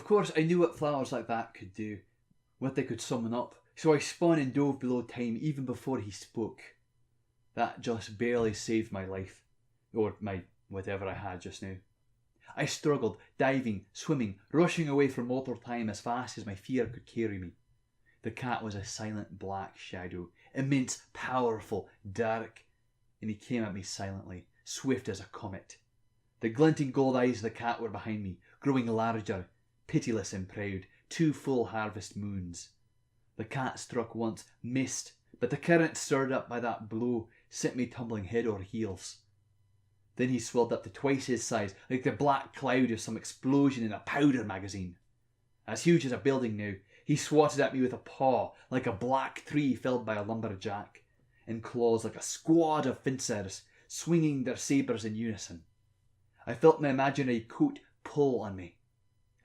course, I knew what flowers like that could do, what they could summon up, so I spun and dove below time even before he spoke. That just barely saved my life, or my whatever I had just now. I struggled, diving, swimming, rushing away from mortal time as fast as my fear could carry me. The cat was a silent black shadow, immense, powerful, dark, and he came at me silently, swift as a comet. The glinting gold eyes of the cat were behind me, growing larger, pitiless and proud, 2 full harvest moons. The cat struck once, missed, but the current stirred up by that blow sent me tumbling head over heels. Then he swelled up to twice his size, like the black cloud of some explosion in a powder magazine. As huge as a building now, he swatted at me with a paw, like a black tree felled by a lumberjack, and claws like a squad of fencers, swinging their sabres in unison. I felt my imaginary coat pull on me,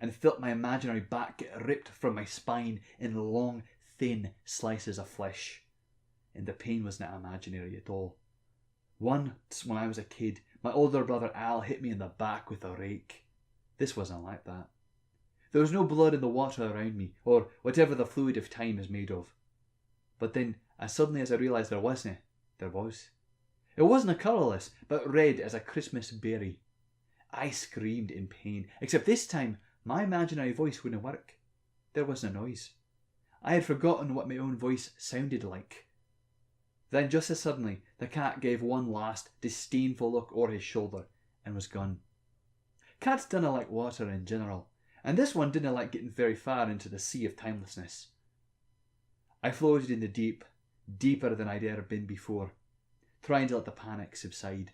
and felt my imaginary back get ripped from my spine in long, thin slices of flesh. And the pain was not imaginary at all. Once, when I was a kid, my older brother Al hit me in the back with a rake. This wasn't like that. There was no blood in the water around me, or whatever the fluid of time is made of. But then, as suddenly as I realised there wasn't, there was. It wasn't a colourless, but red as a Christmas berry. I screamed in pain, except this time my imaginary voice wouldn't work. There was no noise. I had forgotten what my own voice sounded like. Then just as suddenly, the cat gave one last, disdainful look over his shoulder and was gone. Cats didn't like water in general, and this one didn't like getting very far into the sea of timelessness. I floated in the deep, deeper than I'd ever been before, trying to let the panic subside.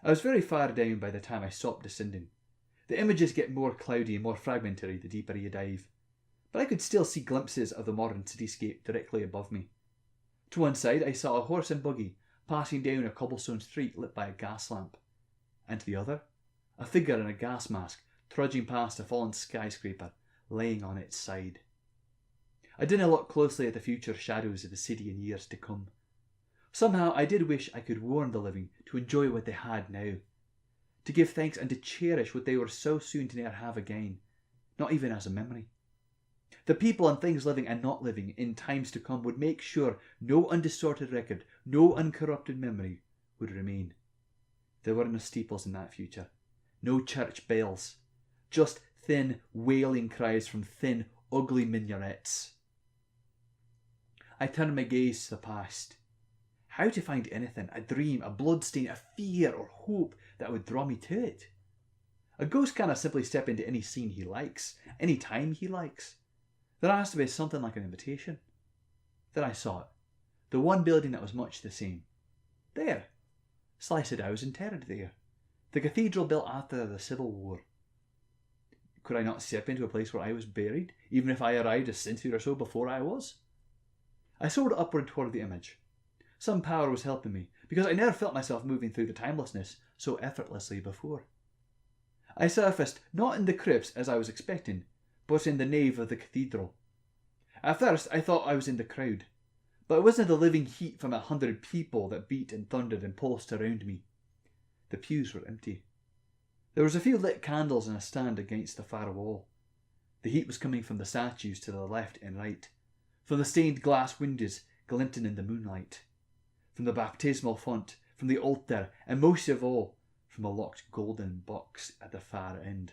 I was very far down by the time I stopped descending. The images get more cloudy and more fragmentary the deeper you dive, but I could still see glimpses of the modern cityscape directly above me. To one side I saw a horse and buggy passing down a cobblestone street lit by a gas lamp, and to the other, a figure in a gas mask trudging past a fallen skyscraper laying on its side. I didn't look closely at the future shadows of the city in years to come. Somehow I did wish I could warn the living to enjoy what they had now, to give thanks and to cherish what they were so soon to ne'er have again, not even as a memory. The people and things living and not living in times to come would make sure no undistorted record, no uncorrupted memory would remain. There were no steeples in that future, no church bells, just thin wailing cries from thin, ugly minarets. I turned my gaze to the past. How to find anything, a dream, a bloodstain, a fear or hope that would draw me to it? A ghost cannot simply step into any scene he likes, any time he likes. There has to be something like an invitation. Then I saw it. The one building that was much the same. There. Slice it, I was interred there. The cathedral built after the Civil War. Could I not step into a place where I was buried, even if I arrived a century or so before I was? I soared upward toward the image. Some power was helping me, because I never felt myself moving through the timelessness so effortlessly before. I surfaced not in the crypts as I was expecting, but in the nave of the cathedral. At first I thought I was in the crowd, but it wasn't the living heat from 100 people that beat and thundered and pulsed around me. The pews were empty. There was a few lit candles in a stand against the far wall. The heat was coming from the statues to the left and right, from the stained glass windows glinting in the moonlight, from the baptismal font, from the altar, and most of all, from a locked golden box at the far end.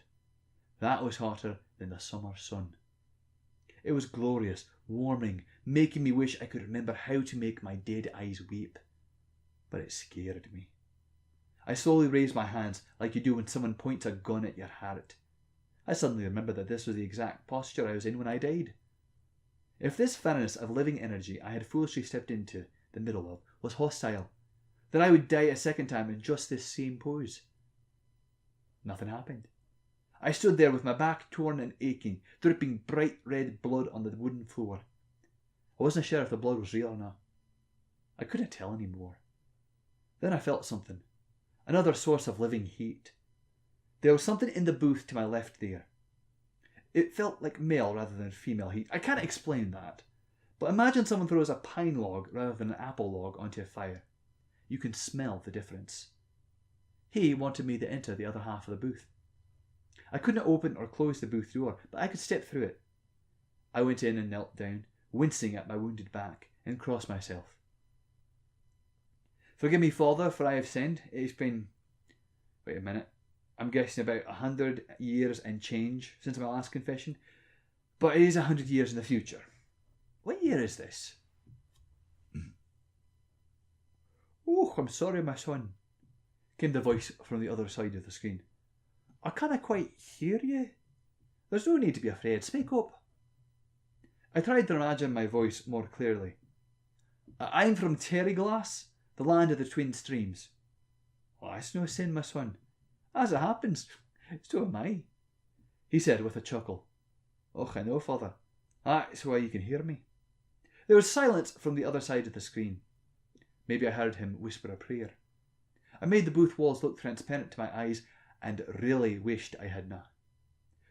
That was hotter than the summer sun. It was glorious, warming, making me wish I could remember how to make my dead eyes weep. But it scared me. I slowly raised my hands like you do when someone points a gun at your heart. I suddenly remembered that this was the exact posture I was in when I died. If this furnace of living energy I had foolishly stepped into the middle of was hostile, then I would die a second time in just this same pose. Nothing happened. I stood there with my back torn and aching, dripping bright red blood on the wooden floor. I wasn't sure if the blood was real or not. I couldn't tell anymore. Then I felt something. Another source of living heat. There was something in the booth to my left there. It felt like male rather than female heat. I can't explain that. But imagine someone throws a pine log rather than an apple log onto a fire. You can smell the difference. He wanted me to enter the other half of the booth. I couldn't open or close the booth door, but I could step through it. I went in and knelt down, wincing at my wounded back, and crossed myself. Forgive me, Father, for I have sinned. It's been... Wait a minute. I'm guessing about 100 years and change since my last confession. But it is 100 years in the future. What year is this? Oh, I'm sorry, my son, came the voice from the other side of the screen. I can't quite hear you. There's no need to be afraid. Speak up. I tried to imagine my voice more clearly. I'm from Terryglass, the land of the twin streams. Oh, that's no sin, my son. As it happens, so am I, he said with a chuckle. Oh, I know, Father. That's why you can hear me. There was silence from the other side of the screen. Maybe I heard him whisper a prayer. I made the booth walls look transparent to my eyes and really wished I had not.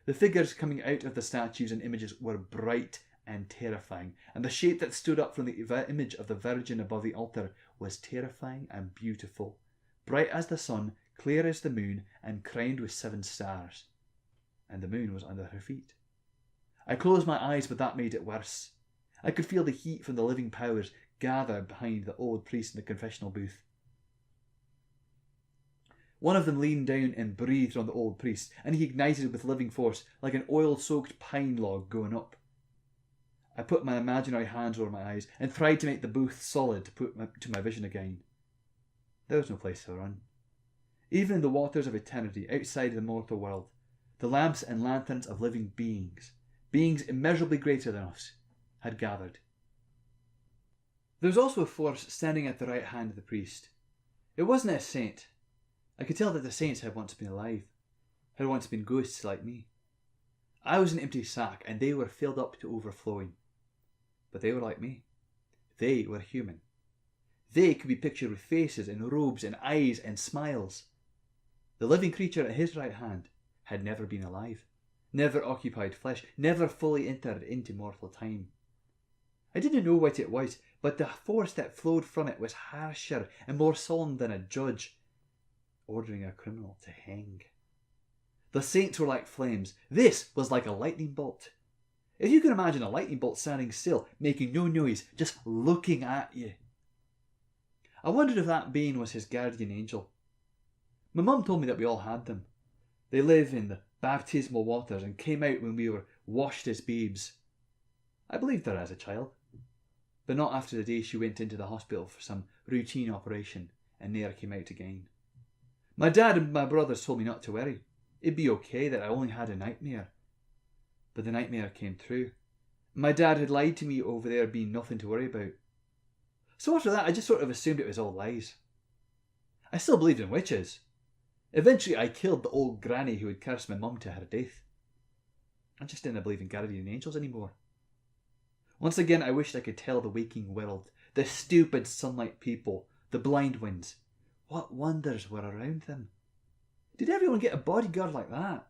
The figures coming out of the statues and images were bright and terrifying, and the shape that stood up from the image of the Virgin above the altar was terrifying and beautiful, bright as the sun, clear as the moon, and crowned with 7 stars. And the moon was under her feet. I closed my eyes, but that made it worse. I could feel the heat from the living powers gather behind the old priest in the confessional booth. One of them leaned down and breathed on the old priest, and he ignited with living force like an oil-soaked pine log going up. I put my imaginary hands over my eyes and tried to make the booth solid to my vision again. There was no place to run. Even in the waters of eternity outside the mortal world, the lamps and lanterns of living beings, beings immeasurably greater than us, had gathered. There was also a force standing at the right hand of the priest. It wasn't a saint. I could tell that the saints had once been alive, had once been ghosts like me. I was an empty sack, and they were filled up to overflowing. But they were like me. They were human. They could be pictured with faces and robes and eyes and smiles. The living creature at his right hand had never been alive, never occupied flesh, never fully entered into mortal time. I didn't know what it was, but the force that flowed from it was harsher and more solemn than a judge ordering a criminal to hang. The saints were like flames. This was like a lightning bolt. If you can imagine a lightning bolt standing still, making no noise, just looking at you. I wondered if that being was his guardian angel. My mum told me that we all had them. They live in the baptismal waters and came out when we were washed as babes. I believed her as a child, but not after the day she went into the hospital for some routine operation and never came out again. My dad and my brothers told me not to worry. It'd be okay, that I only had a nightmare. But the nightmare came true. My dad had lied to me over there being nothing to worry about. So after that, I just sort of assumed it was all lies. I still believed in witches. Eventually I killed the old granny who had cursed my mum to her death. I just didn't believe in guardian angels anymore. Once again I wished I could tell the waking world, the stupid sunlight people, the blind ones, what wonders were around them. Did everyone get a bodyguard like that?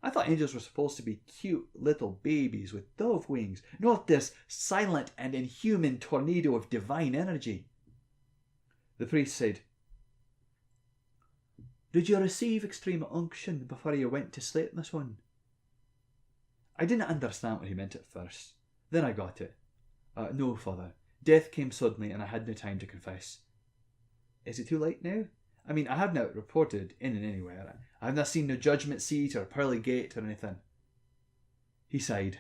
I thought angels were supposed to be cute little babies with dove wings, not this silent and inhuman tornado of divine energy. The priest said, "Did you receive extreme unction before you went to sleep, my son?" I didn't understand what he meant at first. Then I got it. No, Father. Death came suddenly and I had no time to confess. Is it too late now? I mean, I have not reported in and anywhere. I have not seen no judgment seat or pearly gate or anything. He sighed.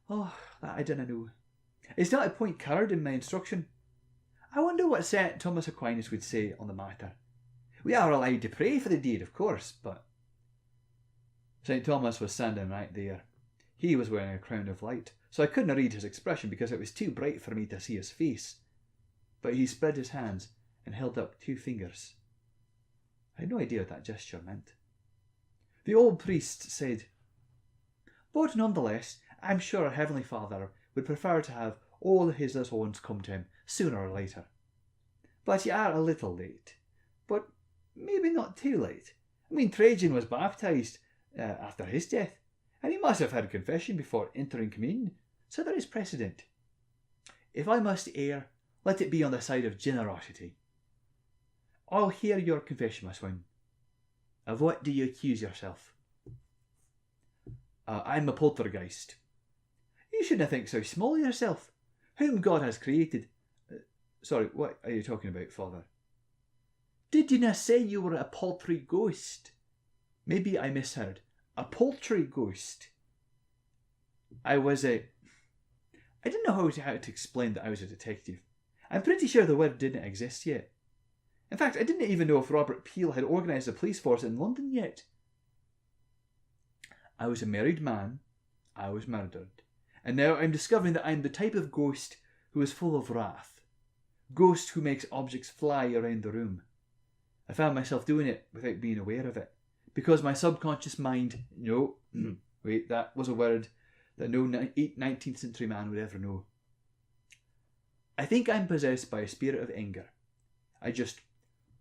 Oh, that I dinna know. It's not a point card in my instruction. I wonder what St. Thomas Aquinas would say on the matter. We are allowed to pray for the dead, of course, but... St. Thomas was standing right there. He was wearing a crown of light, so I couldn't read his expression because it was too bright for me to see his face. But he spread his hands and held up 2 fingers. I had no idea what that gesture meant. The old priest said, "But nonetheless, I'm sure our Heavenly Father would prefer to have all his little ones come to him sooner or later. But you are a little late. But maybe not too late. I mean, Trajan was baptised after his death, and he must have had confession before entering communion, so there is precedent. If I must err, let it be on the side of generosity. I'll hear your confession, my son. Of what do you accuse yourself?" I'm a poltergeist. You shouldn't think so small of yourself, whom God has created. Sorry, what are you talking about, Father? Did you not say you were a paltry ghost? Maybe I misheard. A poultry ghost. I didn't know how to explain that I was a detective. I'm pretty sure the word didn't exist yet. In fact, I didn't even know if Robert Peel had organised a police force in London yet. I was a married man. I was murdered. And now I'm discovering that I'm the type of ghost who is full of wrath. Ghost who makes objects fly around the room. I found myself doing it without being aware of it. Because my subconscious mind... No, wait, that was a word that no 19th century man would ever know. I think I'm possessed by a spirit of anger. I just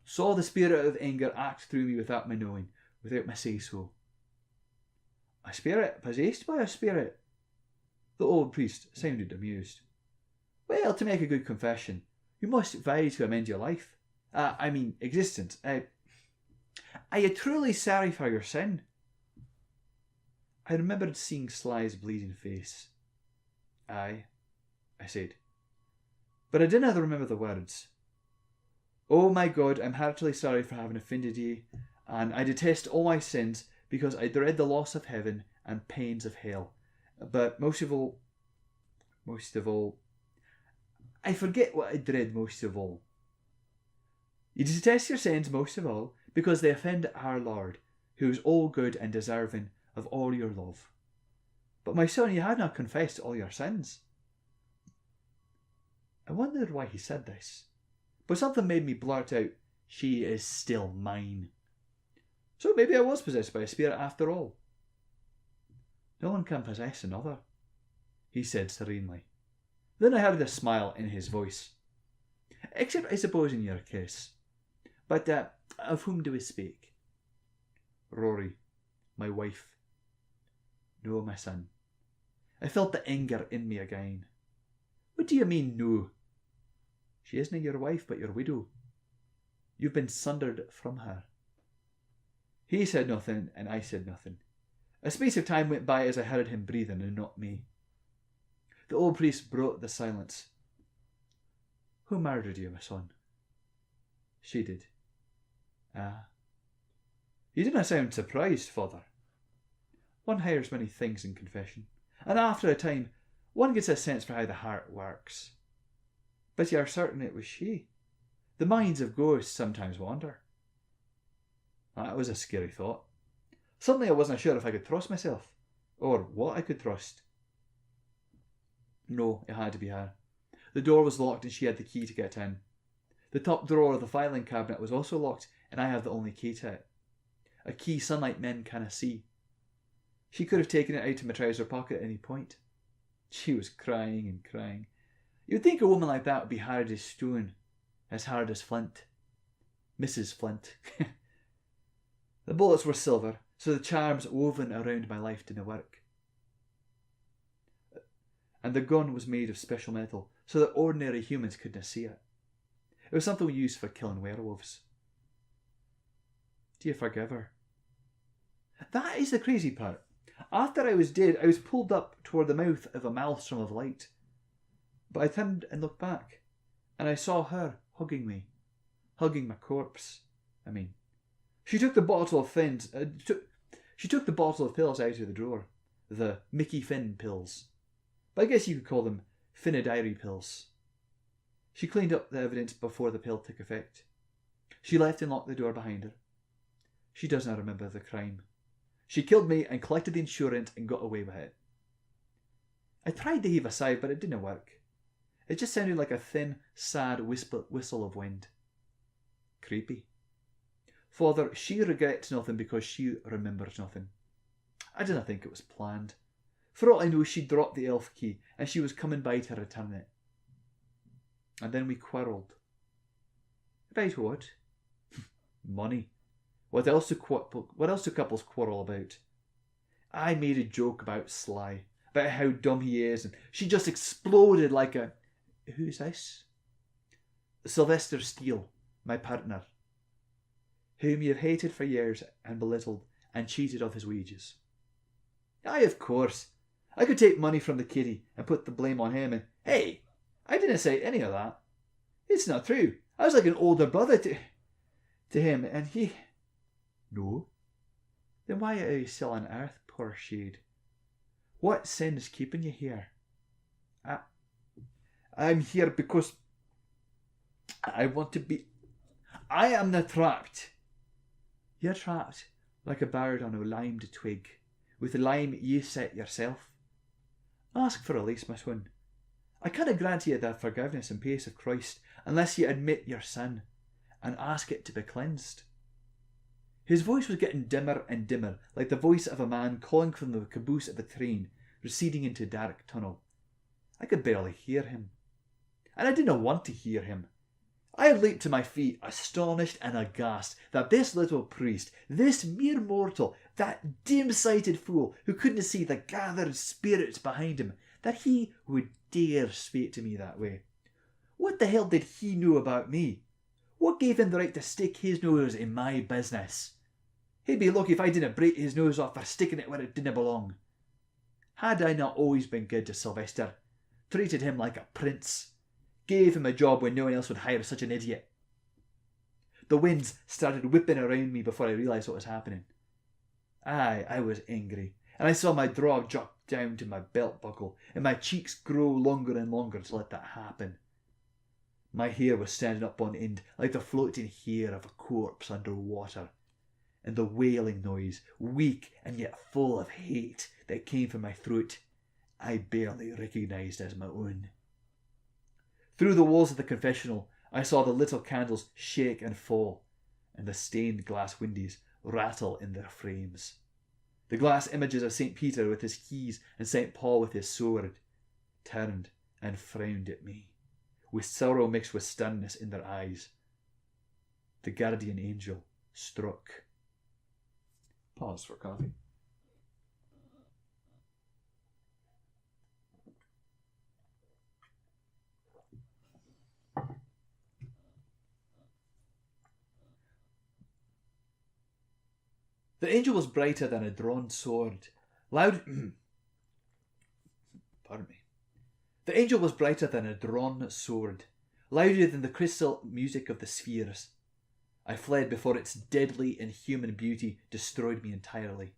saw the spirit of anger act through me without my knowing, without my say-so. A spirit possessed by a spirit? The old priest sounded amused. Well, to make a good confession, you must vow to amend your life. Existence. Are you truly sorry for your sin? I remembered seeing Sly's bleeding face. Aye, I said. But I didn't remember the words. Oh my God, I'm heartily sorry for having offended you, and I detest all my sins because I dread the loss of heaven and pains of hell. But most of all, I forget what I dread most of all. You detest your sins most of all because they offend our Lord, who is all good and deserving of all your love. But my son, you had not confessed all your sins. I wondered why he said this, but something made me blurt out, she is still mine. So maybe I was possessed by a spirit after all. No one can possess another, he said serenely. Then I heard a smile in his voice. Except, I suppose, in your case. But of whom do we speak? Rory, my wife. No, my son. I felt the anger in me again. What do you mean, no? She isn't your wife, but your widow. You've been sundered from her. He said nothing, and I said nothing. A space of time went by as I heard him breathing, and not me. The old priest broke the silence. Who murdered you, my son? She did. Ah. You didn't sound surprised, Father. One hears many things in confession, and after a time, one gets a sense for how the heart works. But you are certain it was she? The minds of ghosts sometimes wander. That was a scary thought. Suddenly I wasn't sure if I could trust myself, or what I could trust. No, it had to be her. The door was locked and she had the key to get in. The top drawer of the filing cabinet was also locked and I had the only key to it. A key sunlight men cannot see. She could have taken it out of my trouser pocket at any point. She was crying and crying. You'd think a woman like that would be hard as stone, as hard as flint. Mrs. Flint. The bullets were silver, so the charms woven around my life didn't work. And the gun was made of special metal, so that ordinary humans couldn't see it. It was something we used for killing werewolves. Do you forgive her? That is the crazy part. After I was dead, I was pulled up toward the mouth of a maelstrom of light. But I turned and looked back, and I saw her hugging me. Hugging my corpse. She took the bottle of She took the bottle of pills out of the drawer. The Mickey Finn pills. But I guess you could call them Finadiary pills. She cleaned up the evidence before the pill took effect. She left and locked the door behind her. She does not remember the crime. She killed me and collected the insurance and got away with it. I tried to heave a sigh, but it didn't work. It just sounded like a thin, sad whistle of wind. Creepy. Father, she regrets nothing because she remembers nothing. I didn't think it was planned. For all I know, she dropped the elf key and she was coming by to return it. And then we quarrelled. About what? Money. What else do couples quarrel about? I made a joke about Sly, about how dumb he is, and she just exploded like a... Who's this? Sylvester Steele, my partner, whom you have hated for years and belittled and cheated of his wages. Aye, of course. I could take money from the kiddie and put the blame on him and, hey, I didn't say any of that. It's not true. I was like an older brother to him and he... No? Then why are you still on earth, poor shade? What sin is keeping you here? I'm here because I want to be... I am not trapped. You're trapped like a bird on a limed twig, with the lime you set yourself. Ask for release, Miss Wynne. I can't grant you the forgiveness and peace of Christ unless you admit your sin and ask it to be cleansed. His voice was getting dimmer and dimmer, like the voice of a man calling from the caboose of a train receding into a dark tunnel. I could barely hear him. And I didn't want to hear him. I had leaped to my feet, astonished and aghast that this little priest, this mere mortal, that dim-sighted fool who couldn't see the gathered spirits behind him, that he would dare speak to me that way. What the hell did he know about me? What gave him the right to stick his nose in my business? He'd be lucky if I didn't break his nose off for sticking it where it didn't belong. Had I not always been good to Sylvester, treated him like a prince, gave him a job when no one else would hire such an idiot? The winds started whipping around me before I realised what was happening. Aye, I was angry, and I saw my jaw drop down to my belt buckle, and my cheeks grow longer and longer to let that happen. My hair was standing up on end like the floating hair of a corpse under water, and the wailing noise, weak and yet full of hate, that came from my throat, I barely recognised as my own. Through the walls of the confessional, I saw the little candles shake and fall, and the stained glass windows rattle in their frames. The glass images of St. Peter with his keys and St. Paul with his sword turned and frowned at me, with sorrow mixed with sternness in their eyes. The guardian angel struck. Pause for coffee. The angel was brighter than a drawn sword. Pardon me. The angel was brighter than a drawn sword, louder than the crystal music of the spheres. I fled before its deadly, inhuman beauty destroyed me entirely.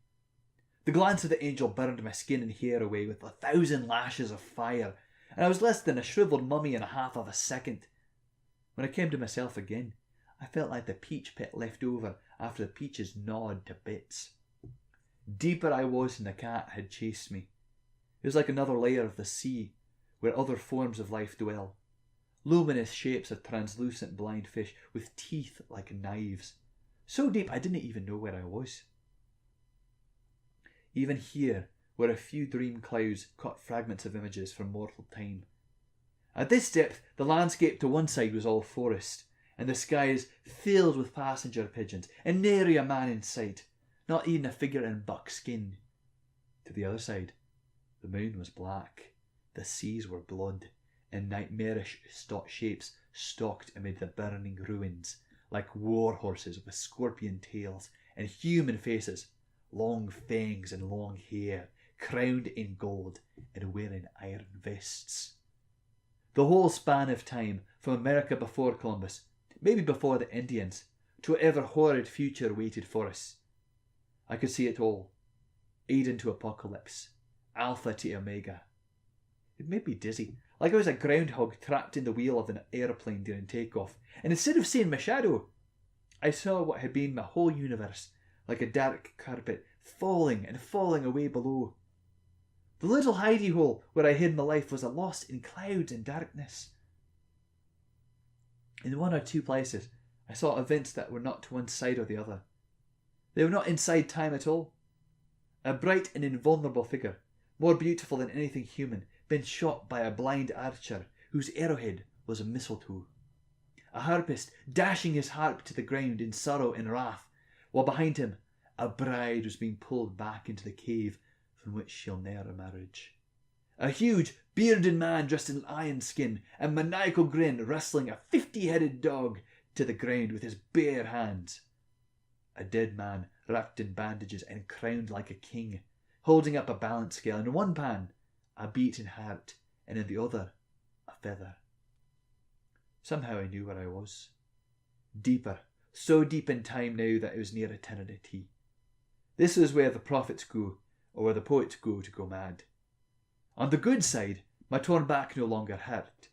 The glance of the angel burned my skin and hair away with 1,000 lashes of fire, and I was less than a shriveled mummy in a half of a second. When I came to myself again, I felt like the peach pit left over after the peaches gnawed to bits. Deeper I was than the cat had chased me. It was like another layer of the sea, where other forms of life dwell. Luminous shapes of translucent blind fish with teeth like knives. So deep I didn't even know where I was. Even here, where a few dream clouds caught fragments of images from mortal time. At this depth, the landscape to one side was all forest, and the skies filled with passenger pigeons, and nary a man in sight, not even a figure in buckskin. To the other side, the moon was black, the seas were blood, and nightmarish shapes stalked amid the burning ruins, like war horses with scorpion tails and human faces, long fangs and long hair, crowned in gold and wearing iron vests. The whole span of time, from America before Columbus, maybe before the Indians, to whatever horrid future waited for us. I could see it all. Eden to Apocalypse, Alpha to Omega. It made me dizzy, like I was a groundhog trapped in the wheel of an aeroplane during takeoff, and instead of seeing my shadow, I saw what had been my whole universe, like a dark carpet, falling and falling away below. The little hidey hole where I hid my life was lost in clouds and darkness. In one or two places, I saw events that were not to one side or the other. They were not inside time at all. A bright and invulnerable figure, more beautiful than anything human, been shot by a blind archer whose arrowhead was a mistletoe. A harpist dashing his harp to the ground in sorrow and wrath, while behind him a bride was being pulled back into the cave from which she'll ne'er emerge. A huge, bearded man dressed in lion skin and maniacal grin wrestling a 50-headed dog to the ground with his bare hands. A dead man wrapped in bandages and crowned like a king, holding up a balance scale. In one pan, a beating heart, and in the other, a feather. Somehow I knew where I was. Deeper, so deep in time now that it was near eternity. This is where the prophets go, or where the poets go to go mad. On the good side, my torn back no longer hurt,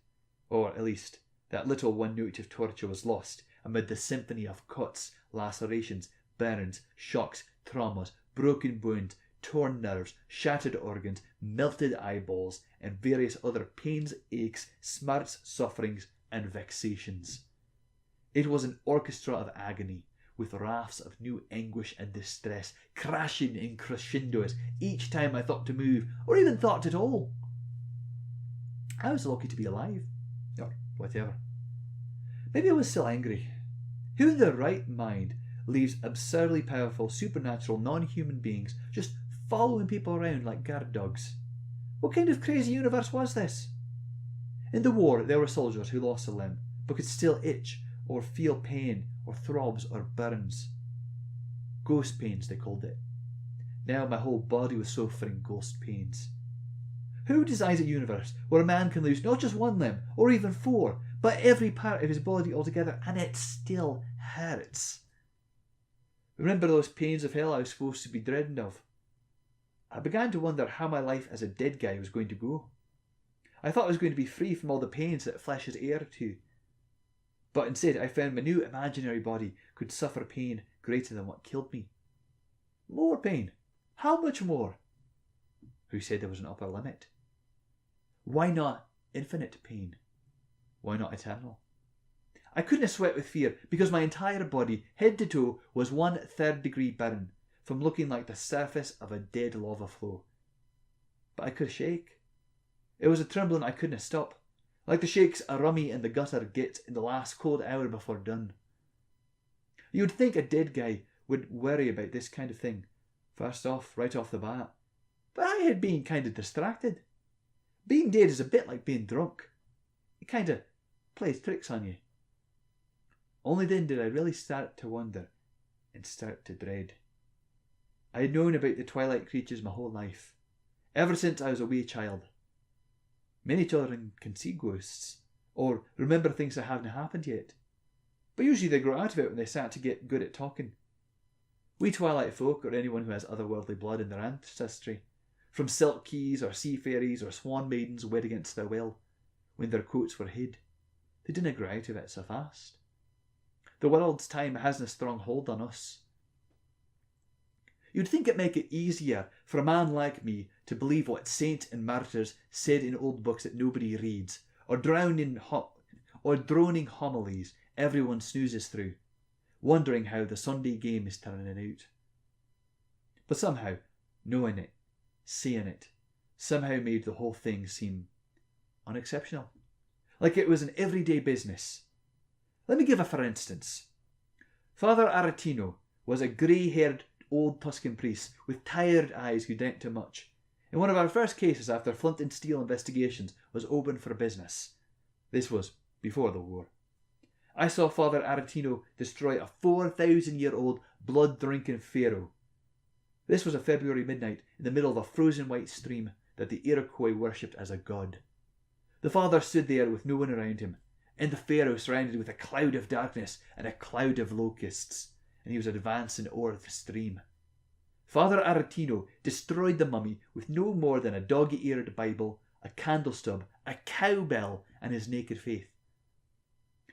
or at least that little one note of torture was lost amid the symphony of cuts, lacerations, burns, shocks, traumas, broken bones, torn nerves, shattered organs, melted eyeballs, and various other pains, aches, smarts, sufferings, and vexations. It was an orchestra of agony, with rafts of new anguish and distress, crashing in crescendos each time I thought to move, or even thought at all. I was lucky to be alive, or whatever. Maybe I was still angry. Who in their right mind leaves absurdly powerful, supernatural, non-human beings just following people around like guard dogs? What kind of crazy universe was this? In the war, there were soldiers who lost a limb, but could still itch, or feel pain, or throbs, or burns. Ghost pains, they called it. Now my whole body was suffering ghost pains. Who designs a universe where a man can lose not just one limb, or even 4, but every part of his body altogether, and it still hurts? Remember those pains of hell I was supposed to be dreading of? I began to wonder how my life as a dead guy was going to go. I thought I was going to be free from all the pains that flesh is heir to. But instead I found my new imaginary body could suffer pain greater than what killed me. More pain? How much more? Who said there was an upper limit? Why not infinite pain? Why not eternal? I couldn't sweat with fear because my entire body, head to toe, was 1/3 degree burn from looking like the surface of a dead lava flow. But I could shake. It was a trembling I couldn't stop, like the shakes a rummy in the gutter gets in the last cold hour before dawn. You'd think a dead guy would worry about this kind of thing, first off, right off the bat. But I had been kind of distracted. Being dead is a bit like being drunk. It kind of plays tricks on you. Only then did I really start to wonder and start to dread. I had known about the twilight creatures my whole life, ever since I was a wee child. Many children can see ghosts, or remember things that haven't happened yet. But usually they grow out of it when they start to get good at talking. We twilight folk, or anyone who has otherworldly blood in their ancestry, from silk keys or sea fairies or swan maidens wed against their will, when their coats were hid, they didn't grow out of it so fast. The world's time hasn't a strong hold on us. You'd think it'd make it easier for a man like me to believe what saints and martyrs said in old books that nobody reads, or droning homilies everyone snoozes through, wondering how the Sunday game is turning out. But somehow, knowing it, seeing it, somehow made the whole thing seem unexceptional, like it was an everyday business. Let me give a for instance. Father Aretino was a grey-haired old Tuscan priest with tired eyes who drank too much. In one of our first cases after Flint and Steel investigations was open for business. This was before the war. I saw Father Aretino destroy a 4,000-year-old blood-drinking pharaoh. This was a February midnight in the middle of a frozen white stream that the Iroquois worshipped as a god. The father stood there with no one around him, and the pharaoh surrounded with a cloud of darkness and a cloud of locusts, and he was advancing o'er the stream. Father Aretino destroyed the mummy with no more than a dog-eared Bible, a candle stub, a cowbell, and his naked faith.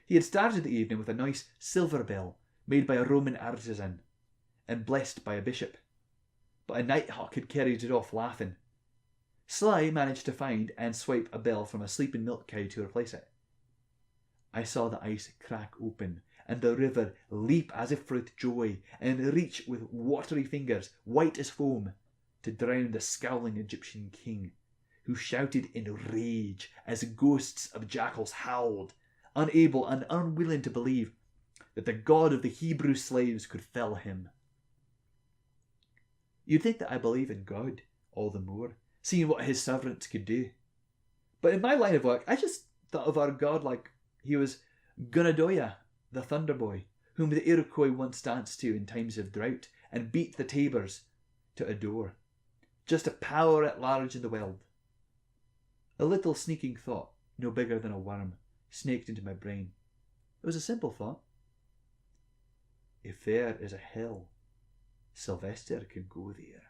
He had started the evening with a nice silver bell made by a Roman artisan and blessed by a bishop, but a nighthawk had carried it off laughing. Sly managed to find and swipe a bell from a sleeping milk cow to replace it. I saw the ice crack open and the river leap as if with joy and reach with watery fingers, white as foam, to drown the scowling Egyptian king, who shouted in rage as ghosts of jackals howled, unable and unwilling to believe that the god of the Hebrew slaves could fell him. You'd think that I believe in God all the more, seeing what his servants could do. But in my line of work, I just thought of our God like he was Gunadoya, the Thunder Boy, whom the Iroquois once danced to in times of drought and beat the tabors to adore. just a power at large in the world. A little sneaking thought, no bigger than a worm, snaked into my brain. It was a simple thought. If there is a hell, Sylvester can go there.